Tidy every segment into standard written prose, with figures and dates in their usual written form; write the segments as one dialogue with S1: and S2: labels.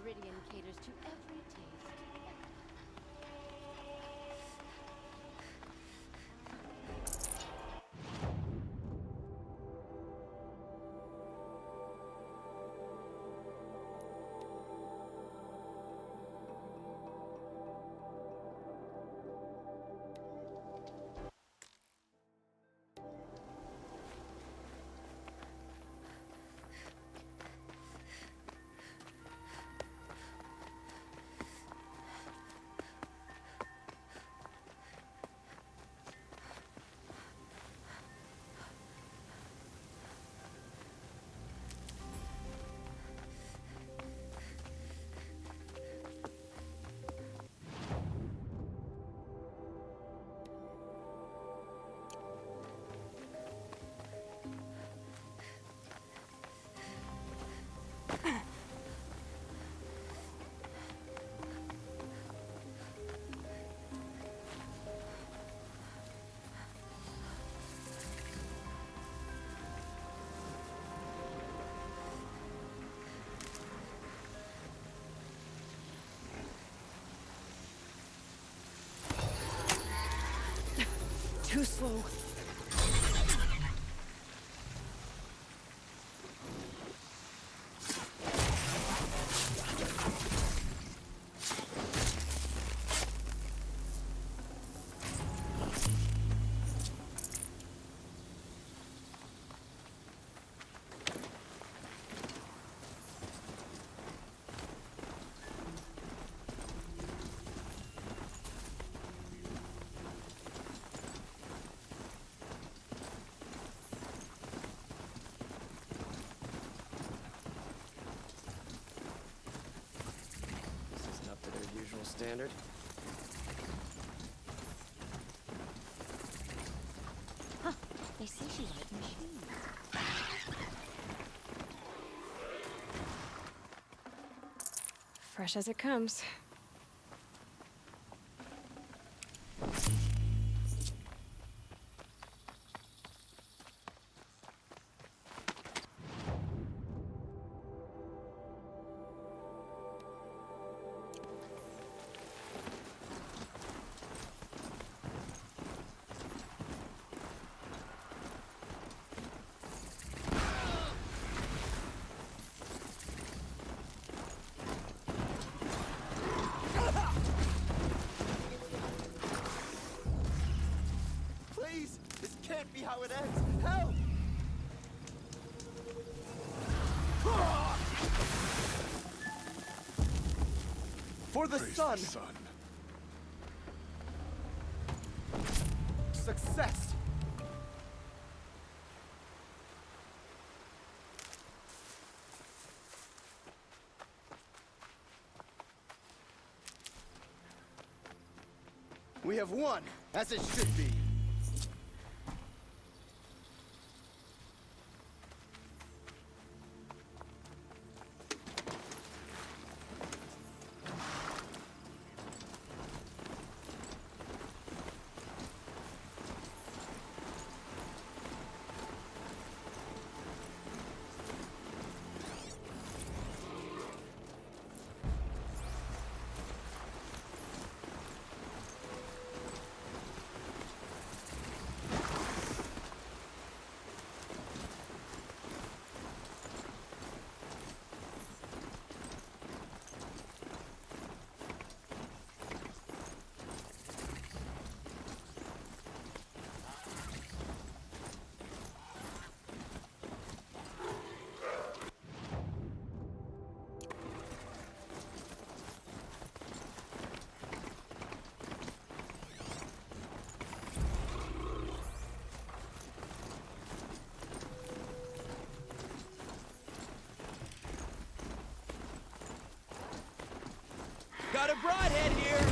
S1: Meridian caters to every taste. Too slow.
S2: Standard.
S1: Huh. They say she likes machines.
S3: Fresh as it comes.
S2: Please! This can't be how it ends! Help! For the sun! Success! We have won, as it should be. Got a broadhead here!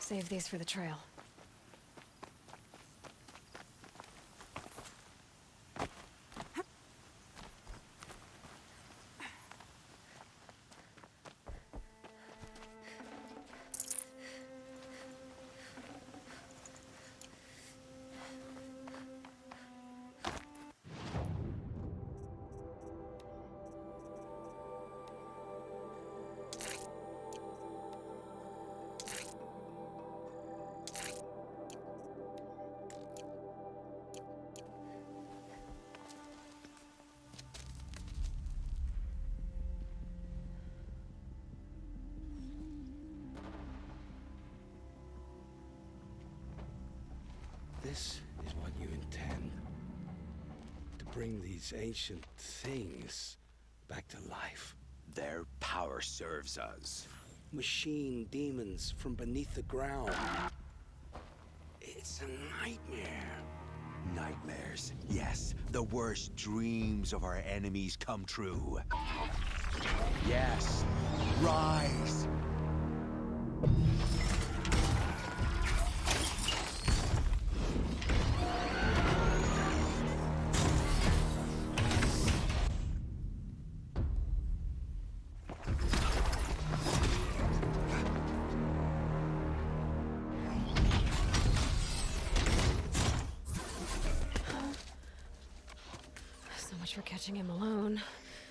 S3: Save these for the trail.
S4: This is what you intend. To bring these ancient things back to life.
S2: Their power serves us.
S4: Machine demons from beneath the ground. It's a nightmare.
S2: Nightmares. Yes, the worst dreams of our enemies come true. Yes, rise!
S3: So much for catching him alone.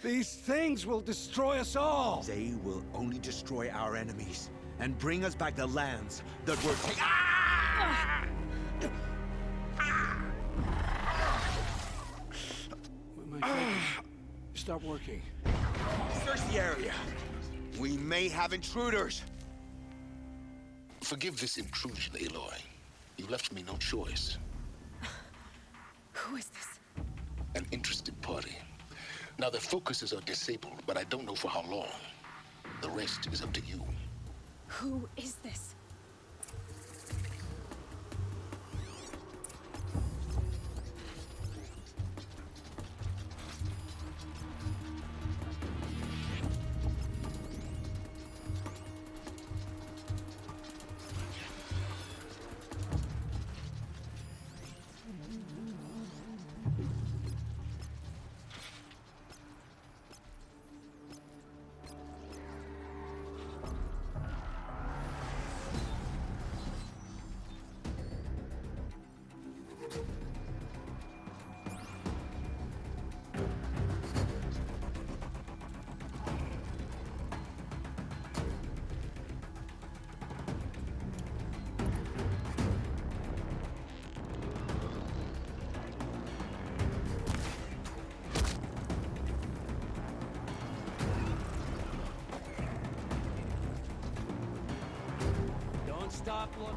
S4: These things will destroy us all!
S2: They will only destroy our enemies and bring us back the lands that were
S4: My fingers stop working.
S2: Search the area. We may have intruders.
S5: Forgive this intrusion, Aloy. You left me no choice.
S3: Who is this?
S5: An interested party. Now, their focuses are disabled, but I don't know for how long. The rest is up to you.
S3: Who is this?
S4: Don't stop looking.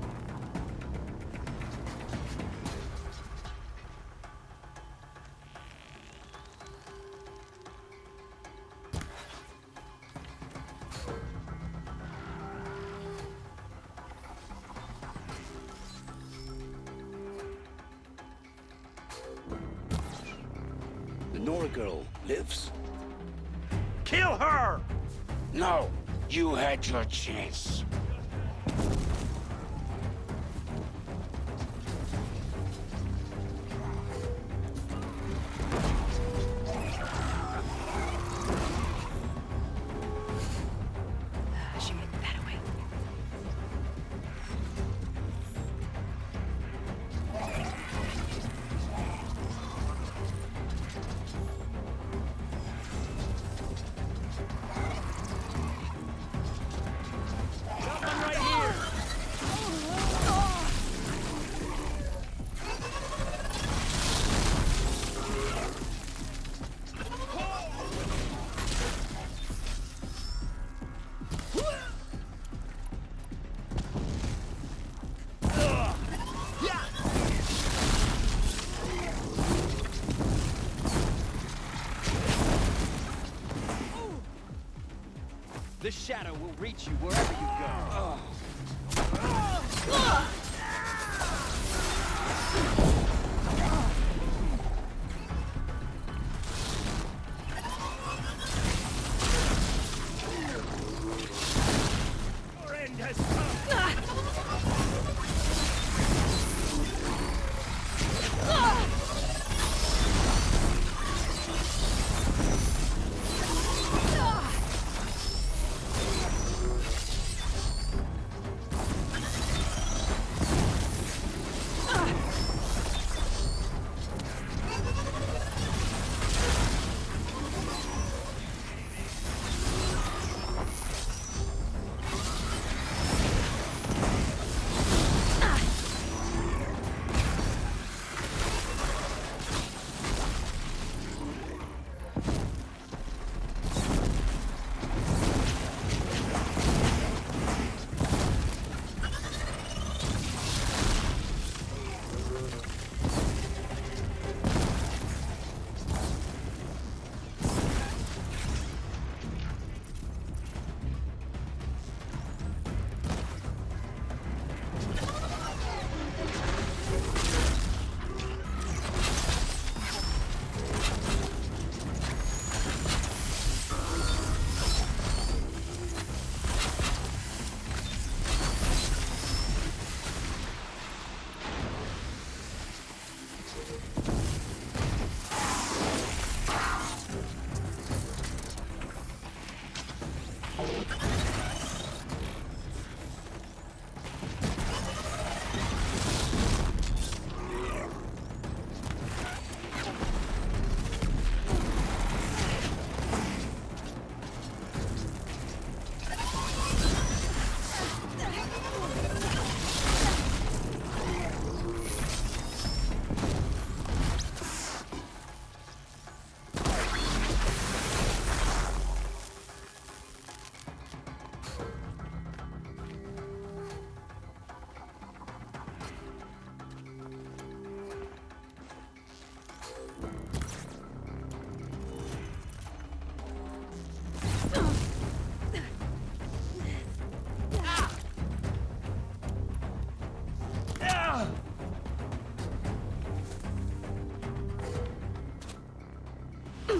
S4: The Nora girl lives.
S2: Kill her!
S4: No! You had your chance.
S3: She made that away.
S6: The shadow will reach you wherever you go. Your end has come.
S4: You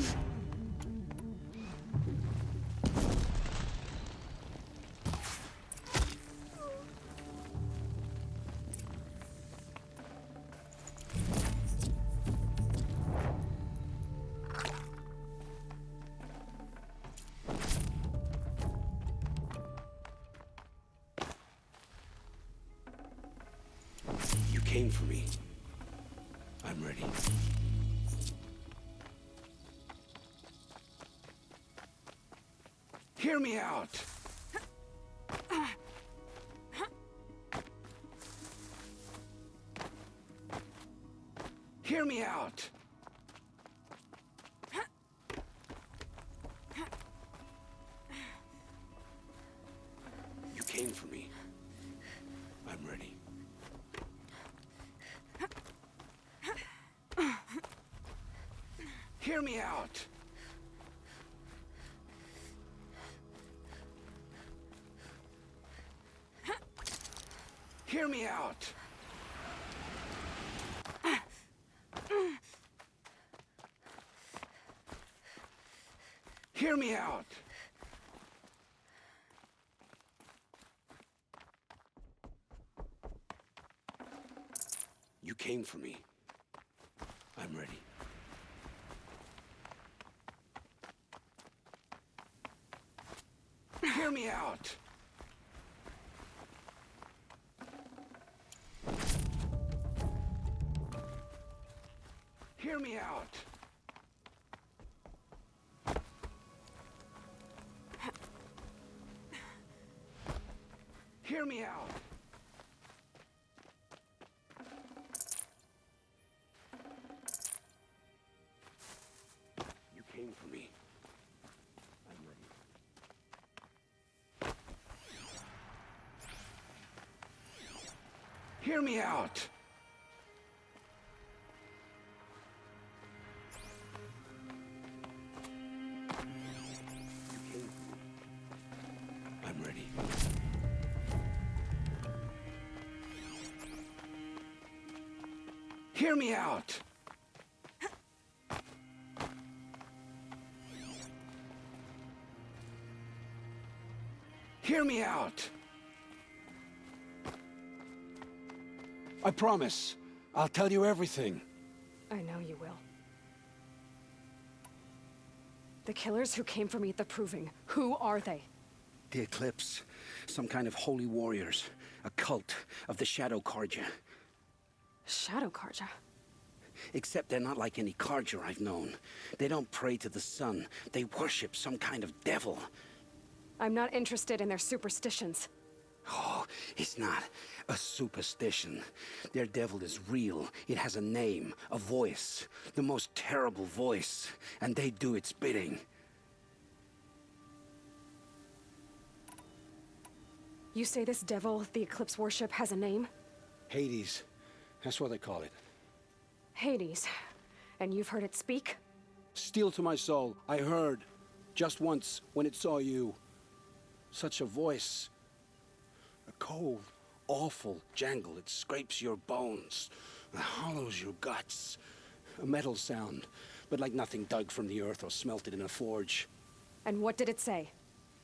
S4: came for me. I'm ready. Hear me out! Hear me out! You came for me. I'm ready. Hear me out! Hear me out! Hear me out! You came for me. I'm ready. Hear me out! Hear me out! Hear me out! You came for me. I'm ready. Hear me out! You came for me. I'm ready. Hear me out! Hear me out! I promise. I'll tell you everything.
S3: I know you will. The killers who came for me at the Proving, who are they?
S4: The Eclipse. Some kind of holy warriors. A cult of the Shadow Carja.
S3: Shadow Carja?
S4: Except they're not like any Carja I've known. They don't pray to the sun. They worship some kind of devil.
S3: I'm not interested in their superstitions.
S4: Oh, it's not a superstition. Their devil is real. It has a name, a voice. The most terrible voice. And they do its bidding.
S3: You say this devil the Eclipse worship has a name?
S4: Hades. That's what they call it.
S3: Hades. And you've heard it speak?
S4: Steel to my soul. I heard. Just once, when it saw you. Such a voice. A cold, awful jangle. It scrapes your bones. It hollows your guts. A metal sound, but like nothing dug from the earth or smelted in a forge.
S3: And what did it say?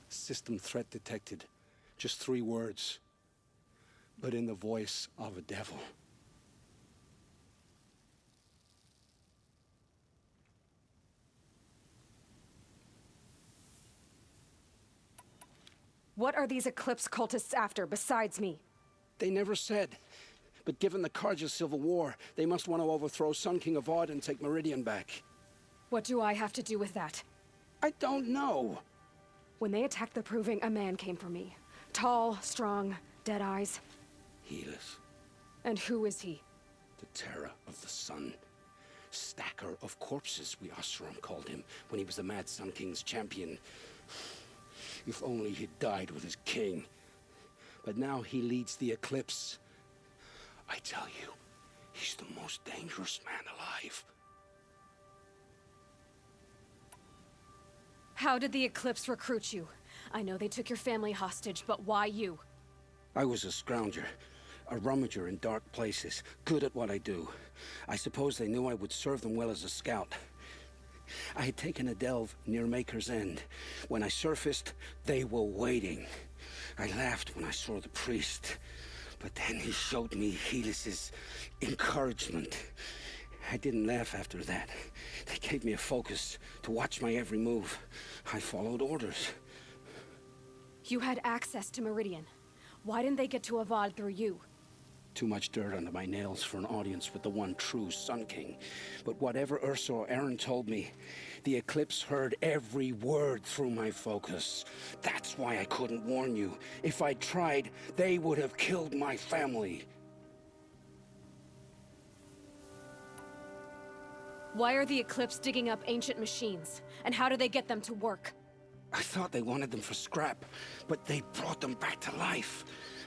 S4: System threat detected. Just 3 words. But in the voice of a devil.
S3: What are these Eclipse cultists after, besides me?
S4: They never said. But given the Carja civil war, they must want to overthrow Sun King of Odd and take Meridian back.
S3: What do I have to do with that?
S4: I don't know.
S3: When they attacked the Proving, a man came for me. Tall, strong, dead eyes.
S4: Healers.
S3: And who is he?
S4: The terror of the sun. Stacker of corpses, we Oseram called him, when he was the Mad Sun King's champion. If only he'd died with his king. But now he leads the Eclipse. I tell you, he's the most dangerous man alive.
S3: How did the Eclipse recruit you? I know they took your family hostage, but why you?
S4: I was a scrounger, a rummager in dark places, good at what I do. I suppose they knew I would serve them well as a scout. I had taken a delve near Maker's End. When I surfaced, they were waiting. I laughed when I saw the priest, but then he showed me Helis's encouragement. I didn't laugh after that. They gave me a focus to watch my every move. I followed orders.
S3: You had access to Meridian. Why didn't they get to Avad through you?
S4: Too much dirt under my nails for an audience with the one true Sun King. But whatever Ursa or Eren told me, the Eclipse heard every word through my focus. That's why I couldn't warn you. If I'd tried, they would have killed my family.
S3: Why are the Eclipse digging up ancient machines? And how do they get them to work?
S4: I thought they wanted them for scrap, but they brought them back to life.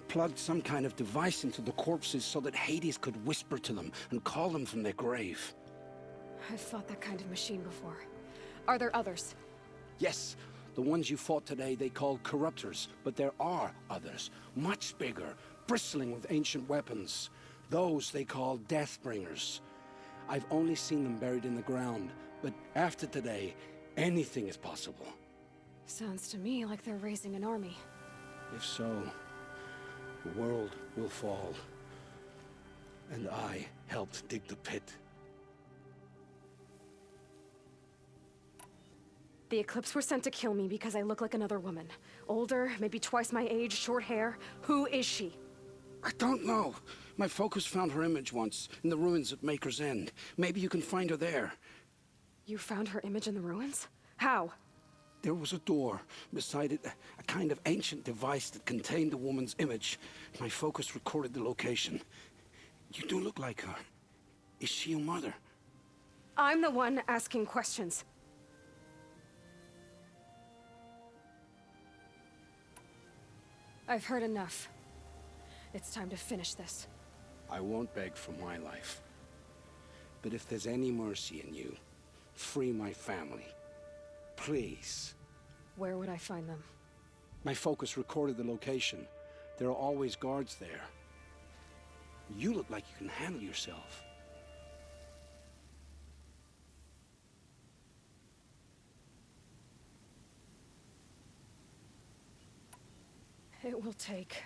S4: Plugged some kind of device into the corpses so that Hades could whisper to them and call them from their grave.
S3: I've fought that kind of machine before. Are there others?
S4: Yes, the ones you fought today they called corruptors, but there are others, much bigger, bristling with ancient weapons. Those they call Deathbringers. I've only seen them buried in the ground, but after today, anything is possible.
S3: Sounds to me like they're raising an army.
S4: If so, the world will fall. And I helped dig the pit.
S3: The Eclipse were sent to kill me because I look like another woman. Older, maybe twice my age, short hair. Who is she?
S4: I don't know. My focus found her image once, in the ruins at Maker's End. Maybe you can find her there.
S3: You found her image in the ruins? How?
S4: There was a door. Beside it, a kind of ancient device that contained the woman's image. My focus recorded the location. You do look like her. Is she your mother?
S3: I'm the one asking questions. I've heard enough. It's time to finish this.
S4: I won't beg for my life. But if there's any mercy in you, free my family. Please.
S3: Where would I find them?
S4: My focus recorded the location. There are always guards there. You look like you can handle yourself.
S3: It will take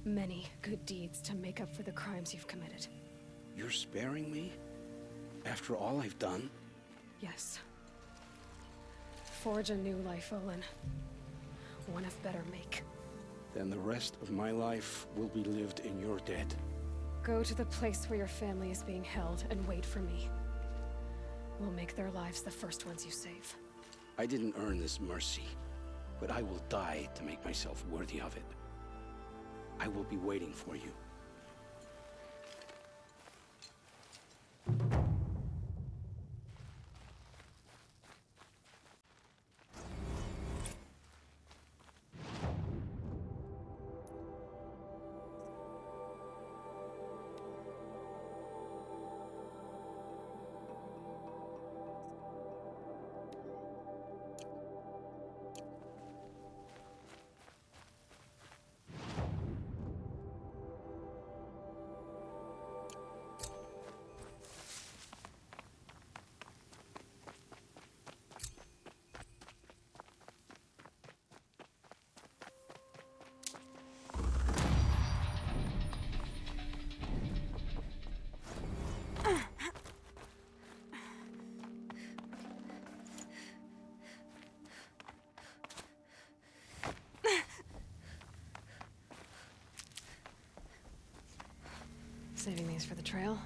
S3: many good deeds to make up for the crimes you've committed.
S4: You're sparing me? After all I've done?
S3: Yes. Forge a new life, Olin. One of better make.
S4: Then the rest of my life will be lived in your debt.
S3: Go to the place where your family is being held and wait for me. We'll make their lives the first ones you save.
S4: I didn't earn this mercy, but I will die to make myself worthy of it. I will be waiting for you.
S3: Saving these for the trail?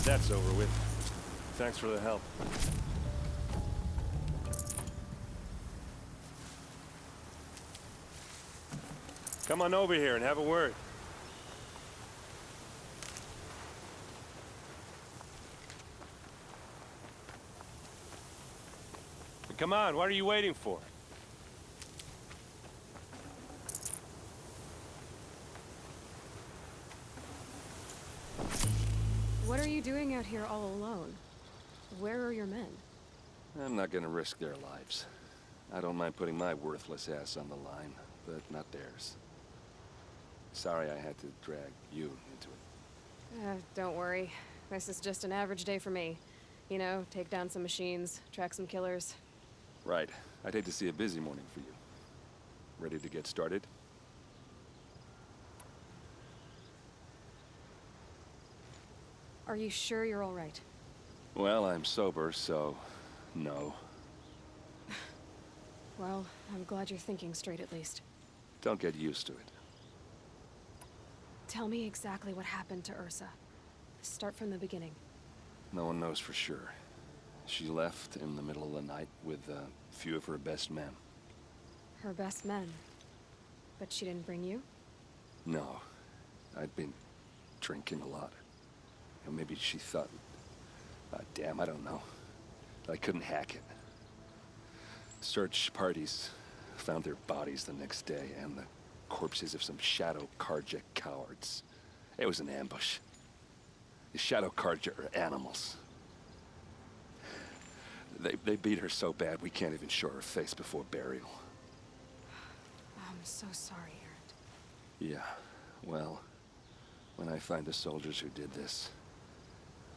S7: Glad that's over with. Thanks for the help. Come on over here and have a word. Come on, what are you waiting for?
S3: What are you doing out here all alone? Where are your men?
S7: I'm not gonna risk their lives. I don't mind putting my worthless ass on the line, but not theirs. Sorry I had to drag you into it.
S3: Don't worry. This is just an average day for me. You know, take down some machines, track some killers.
S7: Right. I'd hate to see a busy morning for you. Ready to get started?
S3: Are you sure you're all right?
S7: Well, I'm sober, so... no.
S3: Well, I'm glad you're thinking straight at least.
S7: Don't get used to it.
S3: Tell me exactly what happened to Ursa. Start from the beginning.
S7: No one knows for sure. She left in the middle of the night with a few of her best men.
S3: Her best men? But she didn't bring you?
S7: No. I'd been drinking a lot. And maybe she thought... damn, I don't know. I couldn't hack it. Search parties found their bodies the next day, and the corpses of some Shadow Karja cowards. It was an ambush. The Shadow Karja are animals. They beat her so bad we can't even show her face before burial.
S3: I'm so sorry, Erend.
S7: Yeah, well, when I find the soldiers who did this,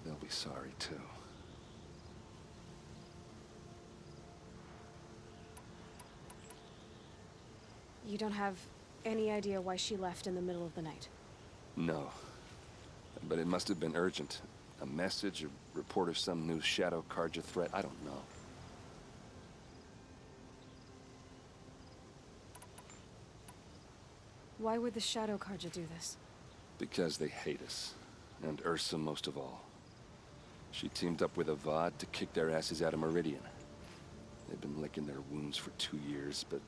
S7: they'll be sorry too.
S3: You don't have any idea why she left in the middle of the night?
S7: No. But it must have been urgent. A message, a report of some new Shadow Karja threat, I don't know.
S3: Why would the Shadow Karja do this?
S7: Because they hate us. And Ursa most of all. She teamed up with Avad to kick their asses out of Meridian. They've been licking their wounds for 2 years, but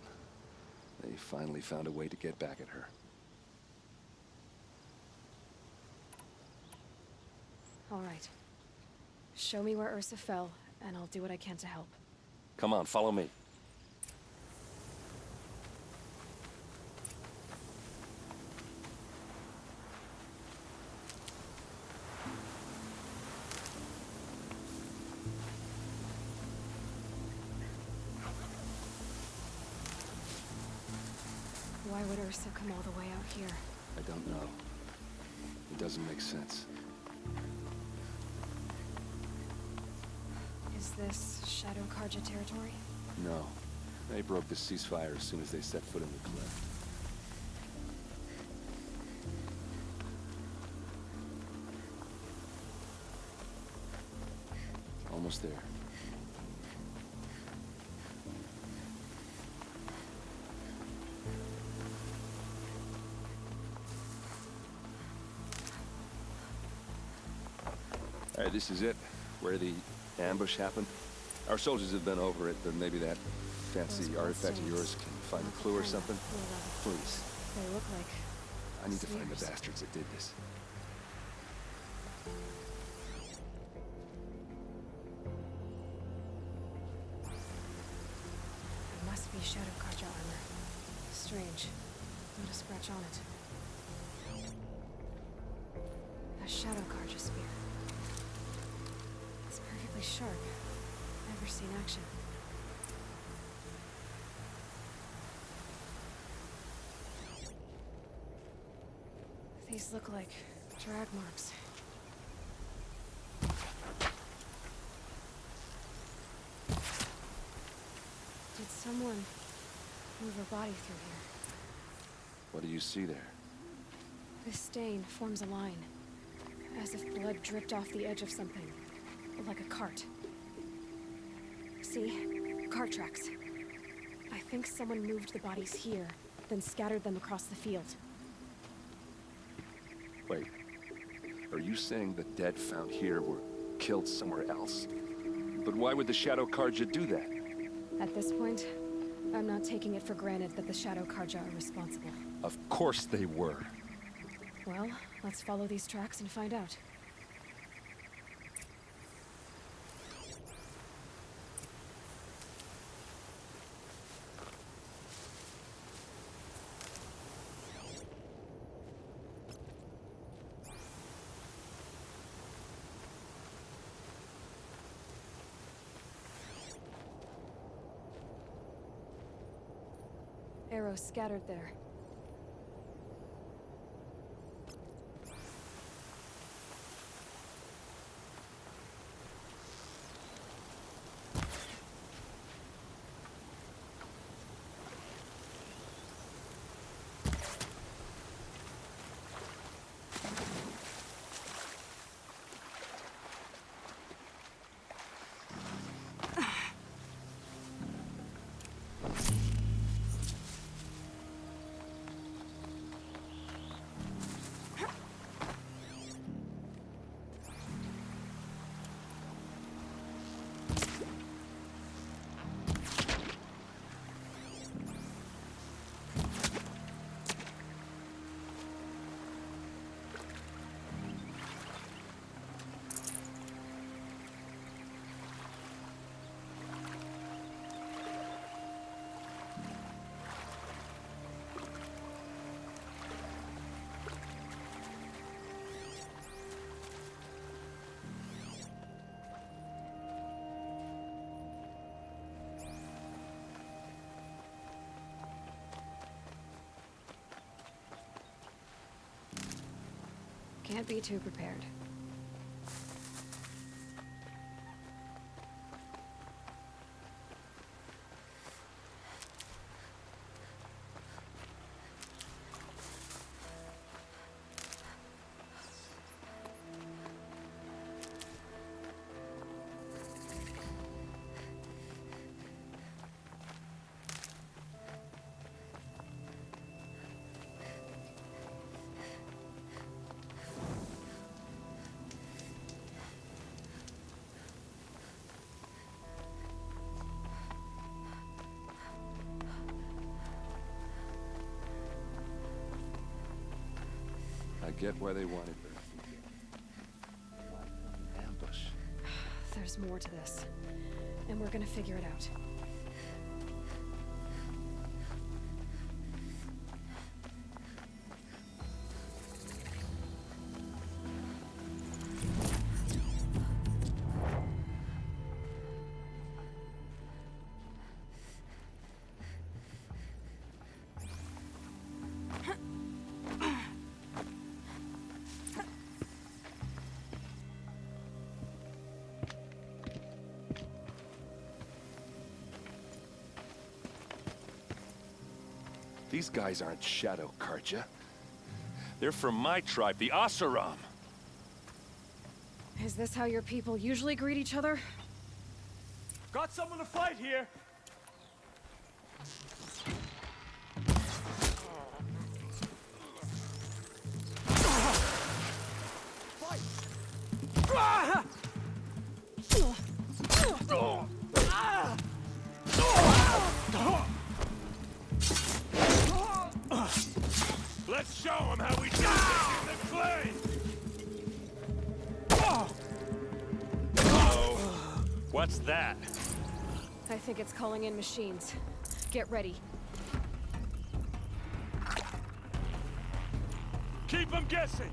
S7: they finally found a way to get back at her.
S3: All right. Show me where Ursa fell, and I'll do what I can to help.
S7: Come on, follow me.
S3: Why would Ursa come all the way out here?
S7: I don't know. It doesn't make sense.
S3: Is this Shadow Karja territory?
S7: No. They broke the ceasefire as soon as they set foot in the cleft. Almost there. All right, this is it. Where the ambush happened. Our soldiers have been over it, but maybe that fancy
S3: Those
S7: artifact of
S3: bloodstains.
S7: yours can find a clue or something. Please.
S3: They look like...
S7: I need to find the
S3: Smears.
S7: bastards that did this.
S3: It must be Shadow Karja armor. Strange. Not a scratch on it. A Shadow Karja spear. It's perfectly sharp. Never seen action. These look like drag marks. Did someone move her body through here?
S7: What do you see there?
S3: This stain forms a line, as if blood dripped off the edge of something, like a cart. See? Cart tracks. I think someone moved the bodies here, then scattered them across the field.
S7: Wait. Are you saying the dead found here were killed somewhere else? But why would the Shadow Karja do that?
S3: At this point, I'm not taking it for granted that the Shadow Karja are responsible.
S7: Of course they were.
S3: Well, let's follow these tracks and find out. Arrows scattered there. Can't be too prepared.
S7: I get why they wanted her. Ambush.
S3: There's more to this, and we're gonna figure it out.
S7: These guys aren't Shadow Karja. They're from my tribe, the Asuram.
S3: Is this how your people usually greet each other?
S6: Got someone to fight here! Let's show them how we do this in the clay!
S7: Oh, what's that?
S3: I think it's calling in machines. Get ready.
S6: Keep them guessing!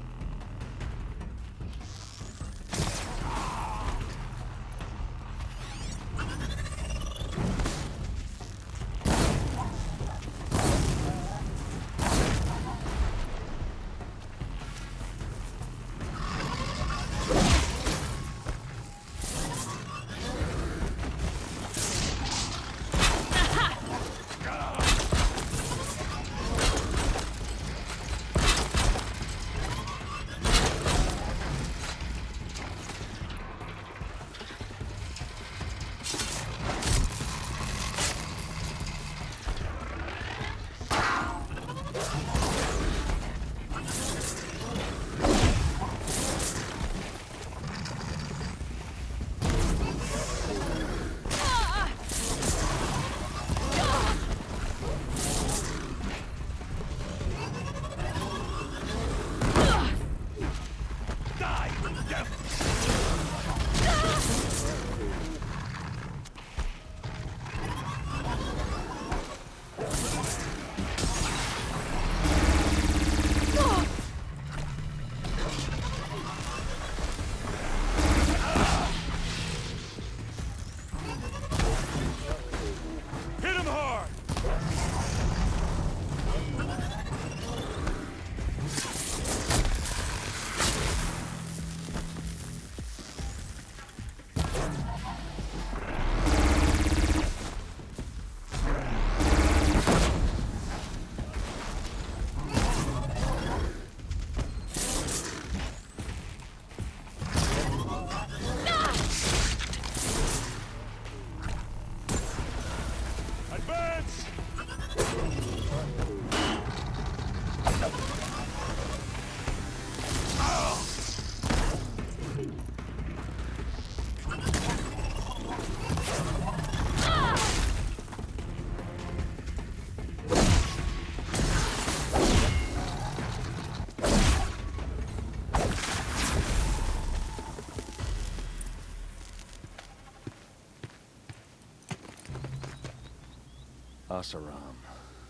S7: Asaram,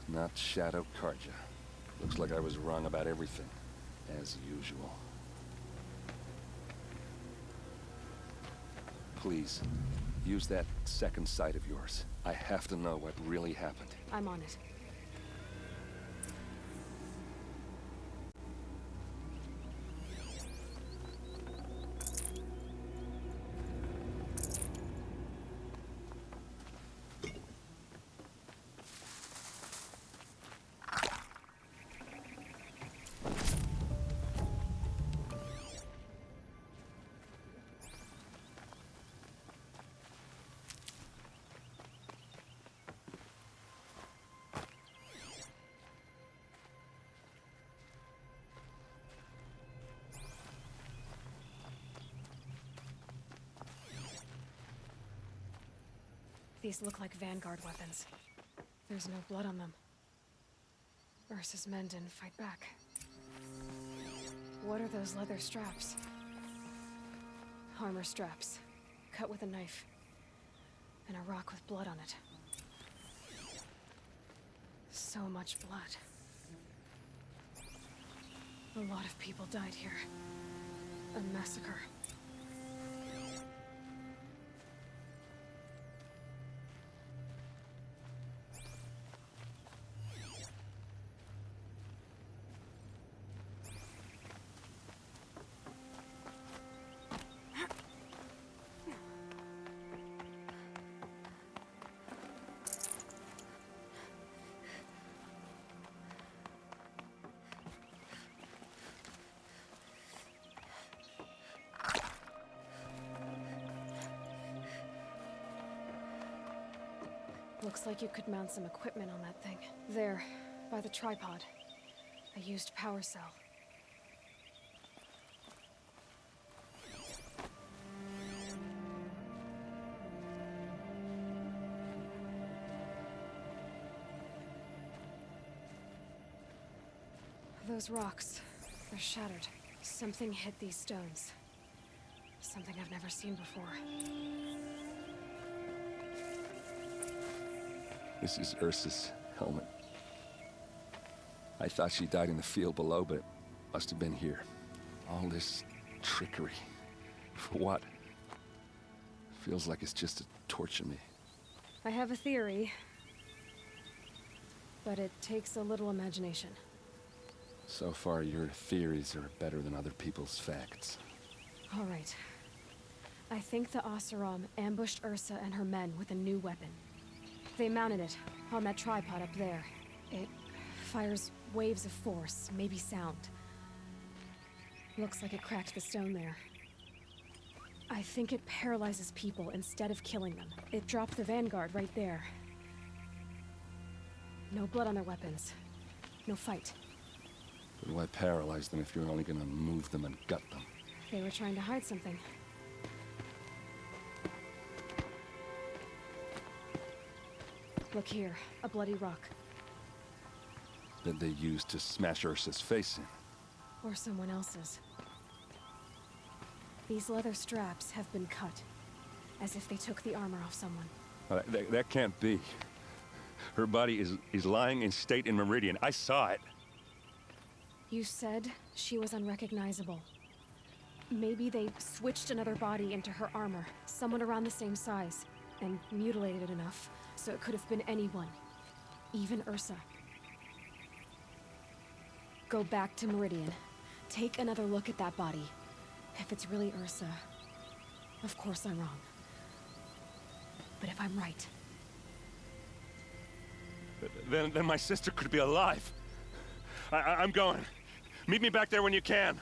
S7: not Shadow Karja. Looks like I was wrong about everything, as usual. Please, use that second sight of yours. I have to know what really happened.
S3: I'm on it. These look like Vanguard weapons. There's no blood on them. Ursa's men didn't fight back. What are those leather straps? Armor straps, cut with a knife. And a rock with blood on it. So much blood. A lot of people died here. A massacre. Looks like you could mount some equipment on that thing. There, by the tripod. A used power cell. Those rocks, they're shattered. Something hit these stones. Something I've never seen before.
S7: This is Ursa's helmet. I thought she died in the field below, but it must have been here. All this trickery. For what? Feels like it's just to torture me.
S3: I have a theory, but it takes a little imagination.
S7: So far, your theories are better than other people's facts.
S3: All right. I think the Oseram ambushed Ursa and her men with a new weapon. They mounted it on that tripod up there. It fires waves of force, maybe sound. Looks like it cracked the stone there. I think it paralyzes people instead of killing them. It dropped the Vanguard right there. No blood on their weapons. No fight.
S7: But why paralyze them if you're only gonna move them and gut them?
S3: They were trying to hide something. Look here, a bloody rock.
S7: That they used to smash Ursa's face in.
S3: Or someone else's. These leather straps have been cut, as if they took the armor off someone.
S7: That can't be. Her body is lying in state in Meridian. I saw it.
S3: You said she was unrecognizable. Maybe they switched another body into her armor, someone around the same size, and mutilated it enough so it could have been anyone, even Ursa. Go back to Meridian. Take another look at that body. If it's really Ursa, of course I'm wrong. But if I'm right...
S7: Then my sister could be alive. I'm going. Meet me back there when you can.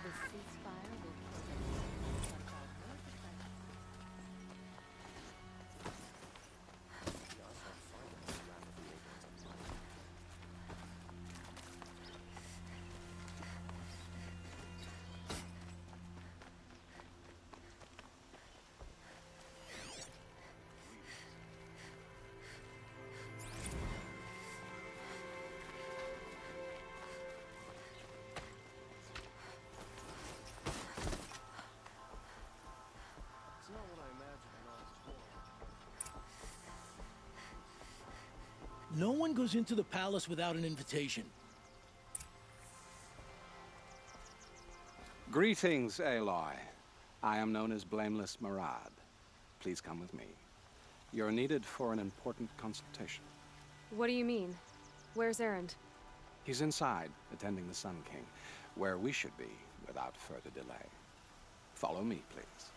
S1: The ceasefire will kill them. But our more defense.
S6: It's not what I imagined when I was born.
S8: No one goes into the palace without an invitation.
S9: Greetings, Aloy. I am known as Blameless Marad. Please come with me. You're needed for an important consultation.
S3: What do you mean? Where's Erend?
S9: He's inside, attending the Sun King, where we should be without further delay. Follow me, please.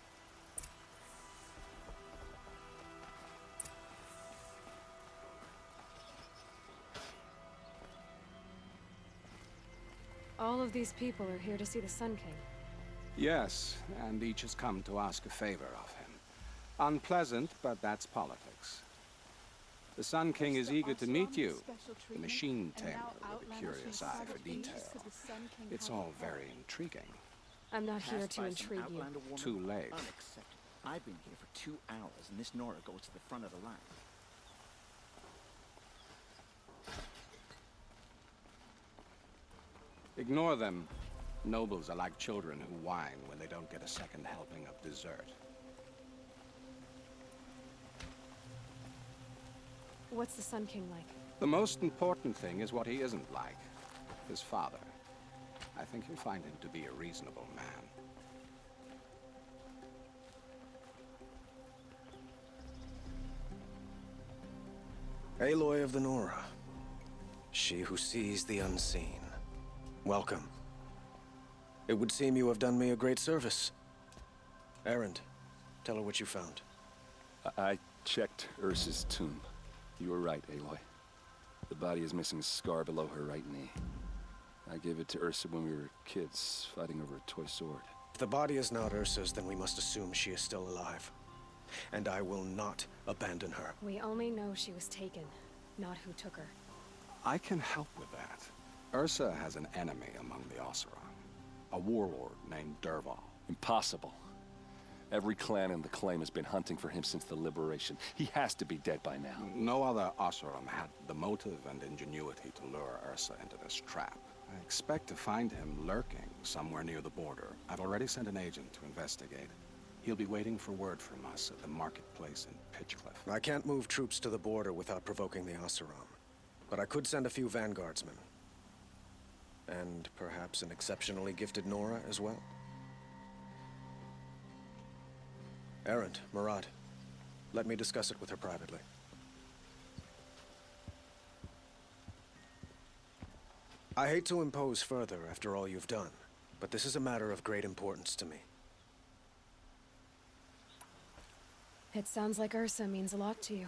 S3: All of these people are here to see the Sun King.
S9: Yes, and each has come to ask a favor of him. Unpleasant, but that's politics. The Sun King is eager to meet you, the machine tamer with a curious eye for detail. It's all very intriguing.
S3: I'm not here to intrigue you.
S9: Too late.
S10: Unacceptable. I've been here for 2 hours, and this Nora goes to the front of the line.
S9: Ignore them. Nobles are like children who whine when they don't get a second helping of dessert.
S3: What's the Sun King like?
S9: The most important thing is what he isn't like. His father. I think you'll find him to be a reasonable man.
S11: Aloy of the Nora. She who sees the unseen. Welcome. It would seem you have done me a great service. Erend, tell her what you found.
S7: I checked Ursa's tomb. You were right, Aloy. The body is missing a scar below her right knee. I gave it to Ursa when we were kids, fighting over a toy sword.
S11: If the body is not Ursa's, then we must assume she is still alive. And I will not abandon her.
S3: We only know she was taken, not who took her.
S9: I can help with that. Ursa has an enemy among the Oseram. A warlord named Dervahl.
S7: Impossible. Every clan in the claim has been hunting for him since the liberation. He has to be dead by now.
S9: No other Oseram had the motive and ingenuity to lure Ursa into this trap. I expect to find him lurking somewhere near the border. I've already sent an agent to investigate. He'll be waiting for word from us at the marketplace in Pitchcliff.
S11: I can't move troops to the border without provoking the Oseram. But I could send a few vanguardsmen. And perhaps an exceptionally gifted Nora as well. Erend, Marat, let me discuss it with her privately. I hate to impose further after all you've done, but this is a matter of great importance to me.
S3: It sounds like Ursa means a lot to you.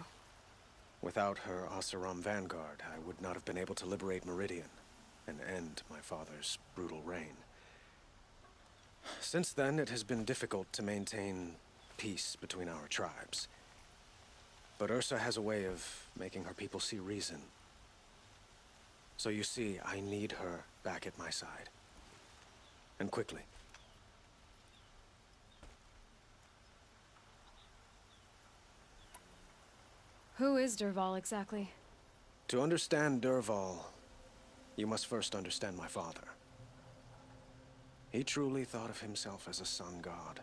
S11: Without her Oseram vanguard, I would not have been able to liberate Meridian and end my father's brutal reign. Since then, it has been difficult to maintain peace between our tribes. But Ursa has a way of making her people see reason. So you see, I need her back at my side. And quickly.
S3: Who is Dervahl exactly?
S11: To understand Dervahl, you must first understand my father. He truly thought of himself as a sun god.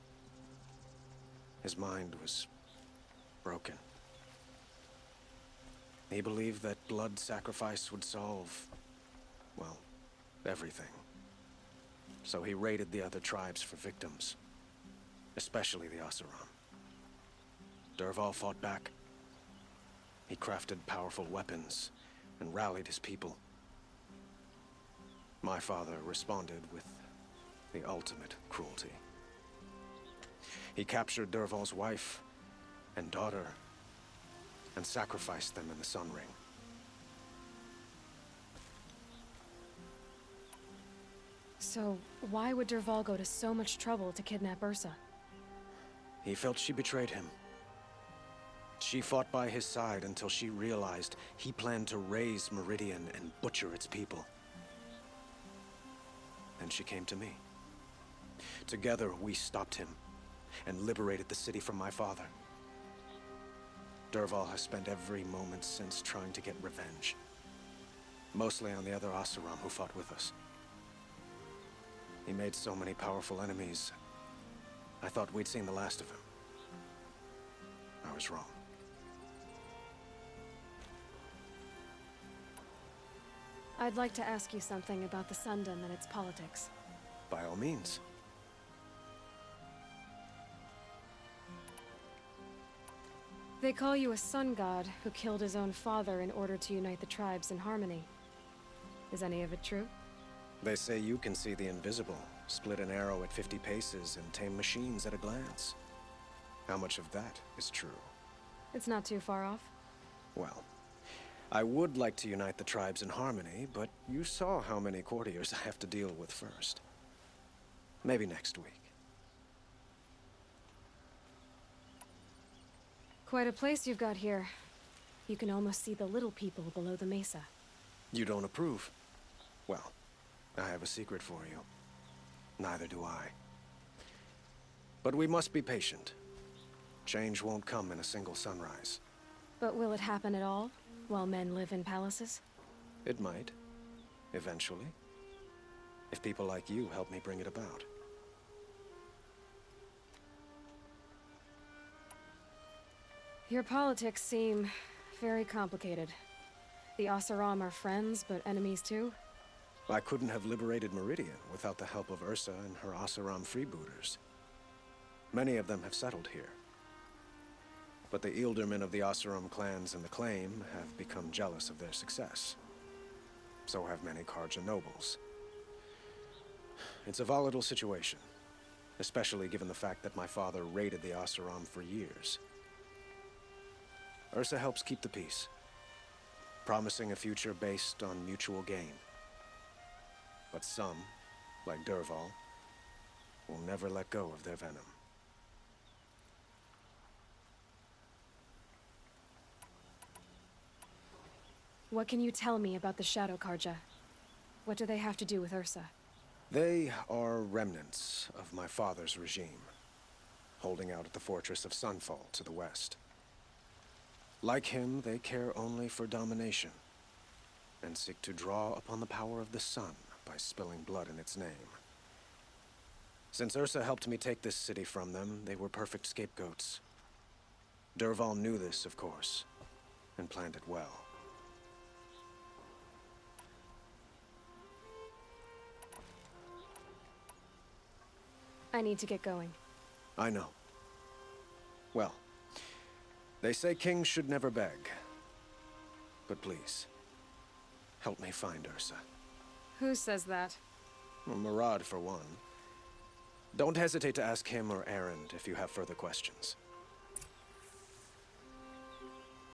S11: His mind was broken. He believed that blood sacrifice would solve, well, everything. So he raided the other tribes for victims, especially the Oseram. Dervahl fought back. He crafted powerful weapons and rallied his people. My father responded with the ultimate cruelty. He captured Dervahl's wife and daughter and sacrificed them in the Sun Ring.
S3: So, why would Dervahl go to so much trouble to kidnap Ursa?
S11: He felt she betrayed him. She fought by his side until she realized he planned to raise Meridian and butcher its people. Then she came to me. Together, we stopped him and liberated the city from my father. Dervahl has spent every moment since trying to get revenge. Mostly on the other Oseram who fought with us. He made so many powerful enemies, I thought we'd seen the last of him. I was wrong.
S3: I'd like to ask you something about the Sundom and its politics.
S11: By all means.
S3: They call you a sun god who killed his own father in order to unite the tribes in harmony. Is any of it true?
S11: They say you can see the invisible, split an arrow at 50 paces, and tame machines at a glance. How much of that is true?
S3: It's not too far off.
S11: Well, I would like to unite the tribes in harmony, but you saw how many courtiers I have to deal with first. Maybe next week.
S3: Quite a place you've got here. You can almost see the little people below the mesa.
S11: You don't approve? Well, I have a secret for you. Neither do I. But we must be patient. Change won't come in a single sunrise.
S3: But will it happen at all, while men live in palaces?
S11: It might. Eventually. If people like you help me bring it about.
S3: Your politics seem very complicated. The Oseram are friends, but enemies too?
S11: I couldn't have liberated Meridian without the help of Ursa and her Oseram freebooters. Many of them have settled here. But the Ealdormen of the Oseram clans in the Claim have become jealous of their success. So have many Karja nobles. It's a volatile situation, especially given the fact that my father raided the Oseram for years. Ursa helps keep the peace, promising a future based on mutual gain. But some, like Dervahl, will never let go of their venom.
S3: What can you tell me about the Shadow Karja? What do they have to do with Ursa?
S11: They are remnants of my father's regime, holding out at the fortress of Sunfall to the west. Like him, they care only for domination, and seek to draw upon the power of the sun by spilling blood in its name. Since Ursa helped me take this city from them, they were perfect scapegoats. Dervahl knew this, of course, and planned it well.
S3: I need to get going.
S11: I know. Well, they say kings should never beg. But please, help me find Ursa.
S3: Who says that?
S11: Well, Murad, for one. Don't hesitate to ask him or Erend if you have further questions.